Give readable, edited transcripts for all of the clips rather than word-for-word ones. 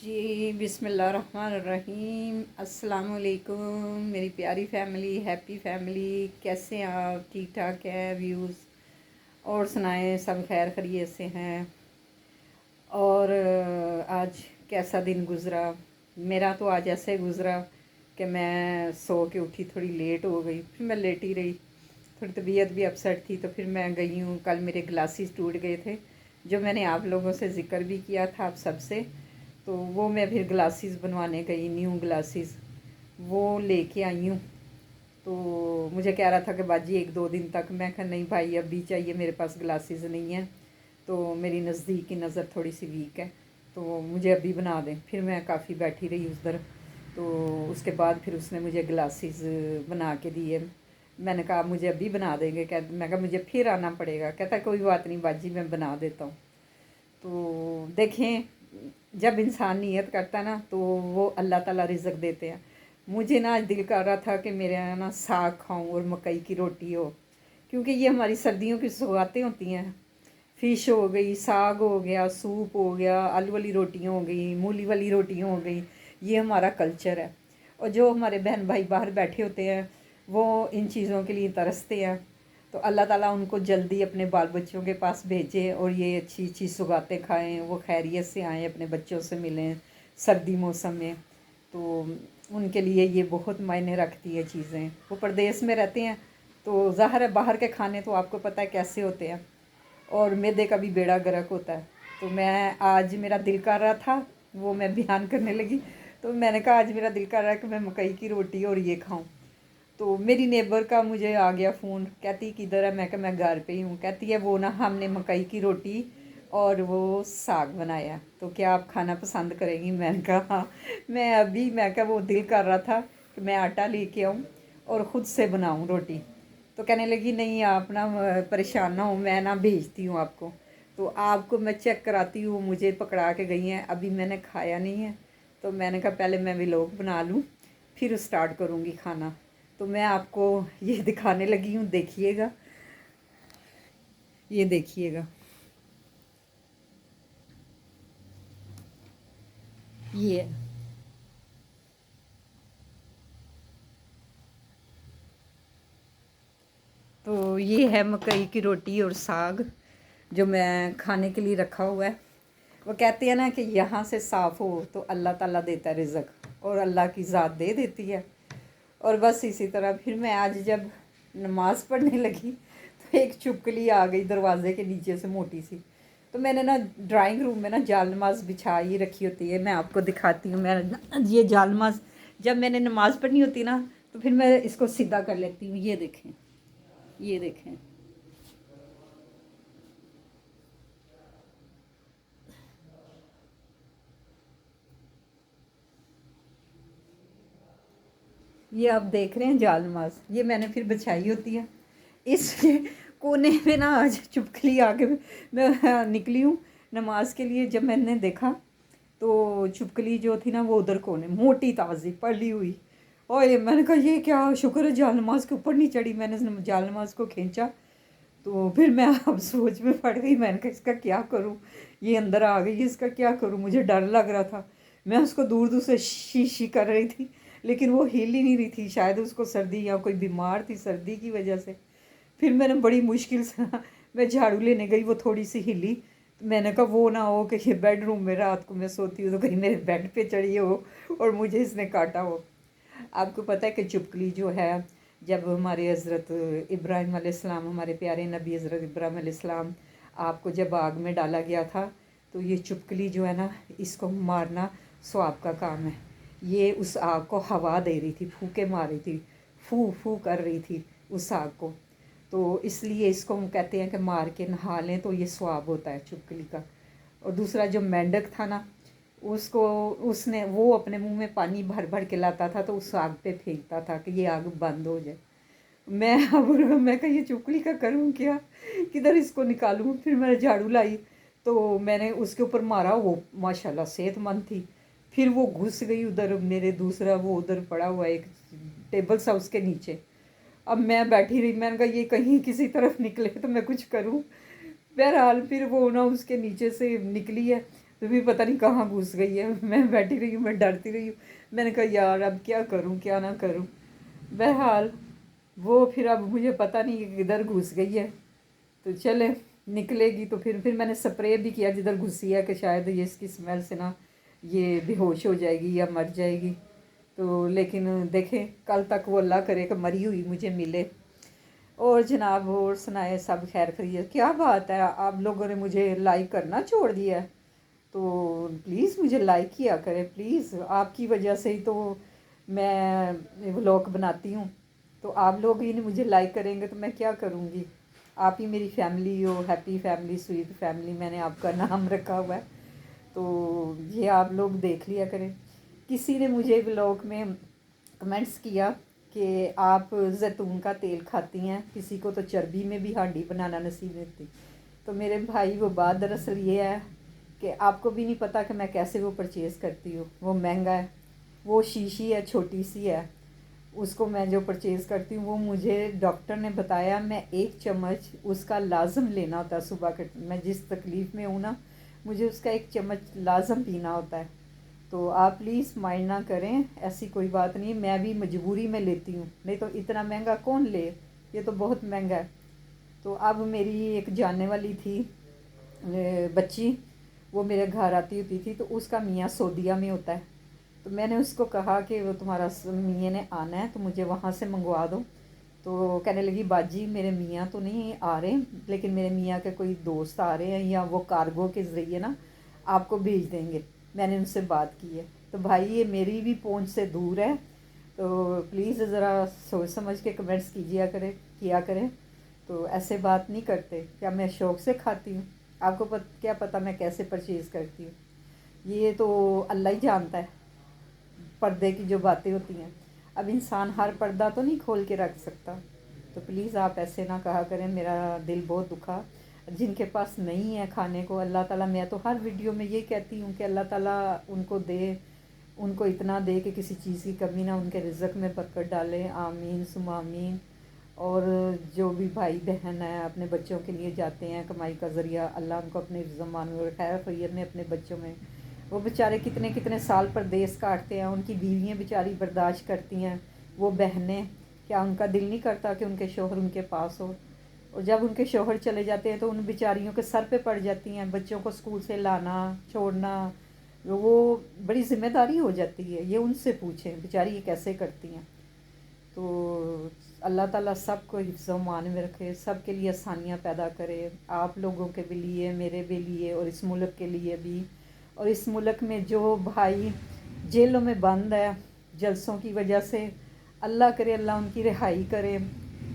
जी बिस्मिल्लाहिर्रहमानिर्रहीम। अस्सलाम वालेकुम मेरी प्यारी फैमिली, हैप्पी फैमिली। कैसे हैं आप? ठीक ठाक है व्यूज़? और सुनाएं, सब खैर खैरियत से हैं? और आज कैसा दिन गुज़रा? मेरा तो आज ऐसे गुज़रा कि मैं सो के उठी, थोड़ी लेट हो गई, फिर मैं लेटी रही। थोड़ी तबीयत भी अपसेट थी तो फिर मैं गई हूँ। कल मेरे ग्लासेस टूट गए थे, जो मैंने आप लोगों से ज़िक्र भी किया था आप सबसे। तो वो मैं फिर ग्लासेस बनवाने गई, न्यू ग्लासेस वो लेके आई हूँ। तो मुझे कह रहा था कि बाजी एक दो दिन तक, मैं कहा नहीं भाई अभी चाहिए, मेरे पास ग्लासेस नहीं हैं। तो मेरी नज़दीक की नज़र थोड़ी सी वीक है, तो मुझे अभी बना दें। फिर मैं काफ़ी बैठी रही उधर। तो उसके बाद फिर उसने मुझे ग्लासेस बना के दिए। मैंने कहा "आप मुझे अभी बना देंगे?" मैं कहा मुझे फिर आना पड़ेगा। कहता कोई बात नहीं बाजी, मैं बना देता हूँ। तो देखें, जब इंसान नियत करता है ना तो वो अल्लाह ताला रिज़्क़ देते हैं। मुझे ना आज दिल कर रहा था कि मेरे यहाँ ना साग खाऊं और मकई की रोटी हो, क्योंकि ये हमारी सर्दियों की सौगातें होती हैं। फ़िश हो गई, साग हो गया, सूप हो गया, आलू वाली रोटियाँ हो गई, मूली वाली रोटियाँ हो गई। ये हमारा कल्चर है। और जो हमारे बहन भाई बाहर बैठे होते हैं वो इन चीज़ों के लिए तरसते हैं। तो अल्लाह ताला उनको जल्दी अपने बाल बच्चों के पास भेजे और ये अच्छी अच्छी सौगातें खाएं, वो खैरियत से आएँ, अपने बच्चों से मिलें सर्दी मौसम में। तो उनके लिए ये बहुत मायने रखती है चीज़ें। वो परदेश में रहते हैं तो ज़ाहिर है बाहर के खाने तो आपको पता है कैसे होते हैं, और मैदे का भी बेड़ा गर्क होता है। तो मैं आज मेरा दिल कर रहा था, वो मैं बयान करने लगी। तो मैंने कहा आज मेरा दिल कर रहा है कि मैं मकई की रोटी और ये खाऊं। तो मेरी नेबर का मुझे आ गया फ़ोन, कहती किधर है? मैं कहा मैं घर पे ही हूँ। कहती है वो ना हमने मकई की रोटी और वो साग बनाया, तो क्या आप खाना पसंद करेंगी? मैंने कहा हाँ। मैं कहा वो दिल कर रहा था कि मैं आटा लेके आऊँ और ख़ुद से बनाऊँ रोटी। तो कहने लगी नहीं आप ना परेशान ना हो, मैं ना भेजती हूँ आपको। तो आपको मैं चेक कराती हूँ, मुझे पकड़ा के गई हैं, अभी मैंने खाया नहीं है। तो मैंने कहा पहले मैं व्लॉग बना लूँ फिर स्टार्ट करूँगी खाना। तो मैं आपको ये दिखाने लगी हूँ, देखिएगा, ये देखिएगा, ये है। तो ये है मकई की रोटी और साग जो मैं खाने के लिए रखा हुआ है। वो कहते हैं ना कि यहाँ से साफ़ हो तो अल्लाह ताला देता है रिज़्क़, और अल्लाह की ज़ात दे देती है। और बस इसी तरह फिर मैं आज जब नमाज़ पढ़ने लगी तो एक चुपकली आ गई दरवाज़े के नीचे से, मोटी सी। तो मैंने ना ड्राइंग रूम में ना जाल नमाज बिछाई रखी होती है, मैं आपको दिखाती हूँ। मैं ये जाल नमाज जब मैंने नमाज़ पढ़नी होती है ना तो फिर मैं इसको सीधा कर लेती हूँ। ये देखें, ये देखें, ये आप देख रहे हैं जाल नमाज, ये मैंने फिर बिछाई होती है। इस कोने में ना आज चुपकली आके मैं निकली हूँ नमाज के लिए। जब मैंने देखा तो चुपकली जो थी ना वो उधर कोने, मोटी ताज़ी पड़ी हुई। और ये मैंने कहा ये क्या, शुक्र है जाल नमाज के ऊपर नहीं चढ़ी। मैंने जाल नमाज को खींचा तो फिर मैं अब सोच में पड़ गई। मैंने कहा इसका क्या करूँ, ये अंदर आ गई, इसका क्या करूँ? मुझे डर लग रहा था। मैं उसको दूर दूर से शी शी कर रही थी, लेकिन वो हिल ही नहीं रही थी। शायद उसको सर्दी या कोई बीमार थी सर्दी की वजह से। फिर मैंने बड़ी मुश्किल से मैं झाड़ू लेने गई, वो थोड़ी सी हिली। तो मैंने कहा वो ना हो कि ये बेडरूम में रात को मैं सोती हूँ तो कहीं मेरे बेड पे चढ़ी हो और मुझे इसने काटा हो। आपको पता है कि चुपकली जो है, जब हमारे हज़रत इब्राहीम अलैहिस्सलाम, हमारे प्यारे नबी हज़रत इब्राहीम अलैहिस्सलाम, आपको जब आग में डाला गया था तो ये चुपकली जो है ना, इसको मारना स्वाब का काम है। ये उस आग को हवा दे रही थी, फूके मार रही थी, फू फू कर रही थी उस आग को। तो इसलिए इसको हम कहते हैं कि मार के नहा लें तो ये स्वाब होता है चुपकली का। और दूसरा जो मेंढक था ना, उसको उसने वो अपने मुंह में पानी भर भर के लाता था तो उस आग पे फेंकता था कि ये आग बंद हो जाए। मैं अब मैं कहा ये चुपकली का करूँ क्या, किधर इसको निकालूं? फिर मैंने झाड़ू लाई तो मैंने उसके ऊपर मारा, वो माशाल्लाह सेहतमंद थी। फिर वो घुस गई उधर, मेरे दूसरा वो उधर पड़ा हुआ एक टेबल सा उसके नीचे। अब मैं बैठी रही, मैंने कहा ये कहीं किसी तरफ निकले तो मैं कुछ करूं। बहरहाल फिर वो ना उसके नीचे से निकली है। بھی پتہ نہیں کہاں گھس گئی ہے. میں بیٹھی رہی ہوں, میں ڈرتی رہی ہوں. میں نے کہا یار اب کیا کروں کیا نہ کروں. بہرحال وہ پھر اب مجھے پتہ نہیں کہ کدھر گھس گئی ہے. تو چلے نکلے گی تو پھر میں نے سپرے بھی کیا جدھر گھسی ہے کہ شاید یہ اس کی اسمیل سے نا یہ بے ہوش ہو جائے گی یا مر جائے گی. تو لیکن دیکھیں کل تک وہ اللہ کرے کہ مری ہوئی مجھے ملے. اور جناب اور سنائے سب خیر خیریت. کیا بات ہے آپ لوگوں نے مجھے لائک کرنا چھوڑ دیا ہے. تو پلیز مجھے لائک کیا کریں پلیز. آپ کی وجہ سے ہی تو میں ولاگ بناتی ہوں. تو آپ لوگ ہی نہیں مجھے لائک کریں گے تو میں کیا کروں گی. آپ ہی میری فیملی ہو, ہیپی فیملی سویٹ فیملی میں نے آپ کا نام رکھا ہوا ہے. تو یہ آپ لوگ دیکھ لیا کریں. کسی نے مجھے ولاگ میں کمنٹس کیا کہ آپ زیتون کا تیل کھاتی ہیں, کسی کو تو چربی میں بھی ہانڈی بنانا نصیب نہیں ہوتی. تو میرے بھائی وہ بات دراصل یہ ہے کہ آپ کو بھی نہیں پتہ کہ میں کیسے وہ پرچیز کرتی ہوں. وہ مہنگا ہے, وہ شیشی ہے چھوٹی سی ہے, اس کو میں جو پرچیز کرتی ہوں وہ مجھے ڈاکٹر نے بتایا میں 1 چمچ اس کا لازم لینا ہوتا ہے صبح کے. میں جس تکلیف میں ہوں نا مجھے اس کا 1 چمچ لازم پینا ہوتا ہے. تو آپ پلیز مائنڈ نہ کریں, ایسی کوئی بات نہیں. میں بھی مجبوری میں لیتی ہوں, نہیں تو اتنا مہنگا کون لے, یہ تو بہت مہنگا ہے. تو اب میری ایک جاننے والی تھی بچی, وہ میرے گھر آتی ہوتی تھی. تو اس کا میاں سعودیہ میں ہوتا ہے. تو میں نے اس کو کہا کہ وہ تمہارا میاں نے آنا ہے تو مجھے وہاں سے منگوا دو. تو کہنے لگی باجی میرے میاں تو نہیں آ رہے لیکن میرے میاں کے کوئی دوست آ رہے ہیں یا وہ کارگو کے ذریعے نا آپ کو بھیج دیں گے. میں نے ان سے بات کی ہے. تو بھائی یہ میری بھی پہنچ سے دور ہے, تو پلیز ذرا سوچ سمجھ کے کمنٹس کیا کریں. تو ایسے بات نہیں کرتے. کیا میں شوق سے کھاتی ہوں؟ آپ کو کیا پتہ میں کیسے پرچیز کرتی ہوں. یہ تو اللہ ہی جانتا ہے پردے کی جو باتیں ہوتی ہیں. اب انسان ہر پردہ تو نہیں کھول کے رکھ سکتا. تو پلیز آپ ایسے نہ کہا کریں, میرا دل بہت دکھا. جن کے پاس نہیں ہے کھانے کو اللہ تعالیٰ, میں تو ہر ویڈیو میں یہ کہتی ہوں کہ اللہ تعالیٰ ان کو دے, ان کو اتنا دے کہ کسی چیز کی کمی نہ ان کے رزق میں برکت ڈالے. آمین ثم آمین. اور جو بھی بھائی بہن ہیں اپنے بچوں کے لیے جاتے ہیں کمائی کا ذریعہ, اللہ ان کو اپنے زمان میں خیر خیریت میں اپنے بچوں میں. وہ بیچارے کتنے کتنے سال پردیس کاٹتے ہیں, ان کی بیویاں بیچاری برداشت کرتی ہیں, وہ بہنیں کیا ان کا دل نہیں کرتا کہ ان کے شوہر ان کے پاس ہو. اور جب ان کے شوہر چلے جاتے ہیں تو ان بیچاریوں کے سر پہ پڑ جاتی ہیں بچوں کو اسکول سے لانا چھوڑنا. وہ بڑی ذمہ داری ہو جاتی ہے. یہ ان سے پوچھیں بیچاری یہ کیسے کرتی ہیں. تو اللہ تعالیٰ سب کو حفظ و امان میں رکھے, سب کے لیے آسانیاں پیدا کرے. آپ لوگوں کے بھی لیے, میرے بھی لیے, اور اس ملک کے لیے بھی. اور اس ملک میں جو بھائی جیلوں میں بند ہے جلسوں کی وجہ سے, اللہ کرے اللہ ان کی رہائی کرے.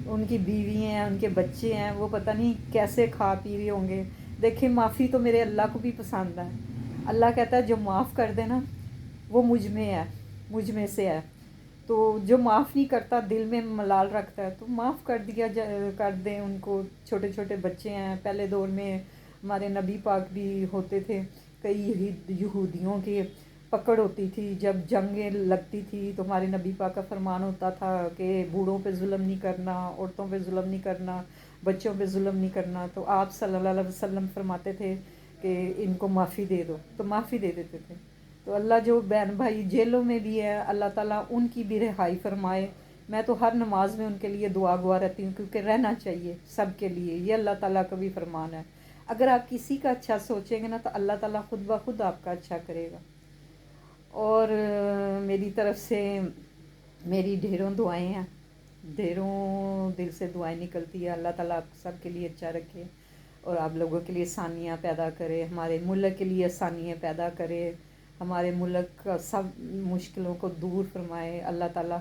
ان کی بیوی ہیں, ان کے بچے ہیں, وہ پتہ نہیں کیسے کھا پی رہے ہوں گے. دیکھیں معافی تو میرے اللہ کو بھی پسند ہے. اللہ کہتا ہے جو معاف کر دے نا وہ مجھ میں ہے, مجھ میں سے ہے. تو جو معاف نہیں کرتا دل میں ملال رکھتا ہے تو معاف کر دیں ان کو. چھوٹے چھوٹے بچے ہیں. پہلے دور میں ہمارے نبی پاک بھی ہوتے تھے. کئی یہودیوں کی پکڑ ہوتی تھی جب جنگیں لگتی تھی تو ہمارے نبی پاک کا فرمان ہوتا تھا کہ بوڑھوں پہ ظلم نہیں کرنا, عورتوں پہ ظلم نہیں کرنا, بچوں پہ ظلم نہیں کرنا. تو آپ صلی اللہ علیہ وسلم فرماتے تھے کہ ان کو معافی دے دو, تو معافی دے دیتے تھے. تو اللہ جو بہن بھائی جیلوں میں بھی ہے اللہ تعالیٰ ان کی بھی رہائی فرمائے. میں تو ہر نماز میں ان کے لیے دعا رہتی ہوں کیونکہ رہنا چاہیے سب کے لیے, یہ اللہ تعالیٰ کا بھی فرمان ہے. اگر آپ کسی کا اچھا سوچیں گے نا تو اللہ تعالیٰ خود بخود آپ کا اچھا کرے گا. اور میری طرف سے میری ڈھیروں دعائیں ہیں, ڈھیروں دل سے دعائیں نکلتی ہے. اللہ تعالیٰ آپ سب کے لیے اچھا رکھے اور آپ لوگوں کے لیے آسانیاں پیدا کرے, ہمارے ملک کے لیے آسانیاں پیدا کرے, ہمارے ملک کا سب مشکلوں کو دور فرمائے اللہ تعالیٰ.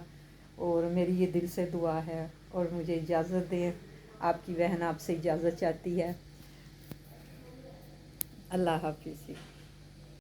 اور میری یہ دل سے دعا ہے. اور مجھے اجازت دیں, آپ کی بہن آپ سے اجازت چاہتی ہے. اللہ حافظ.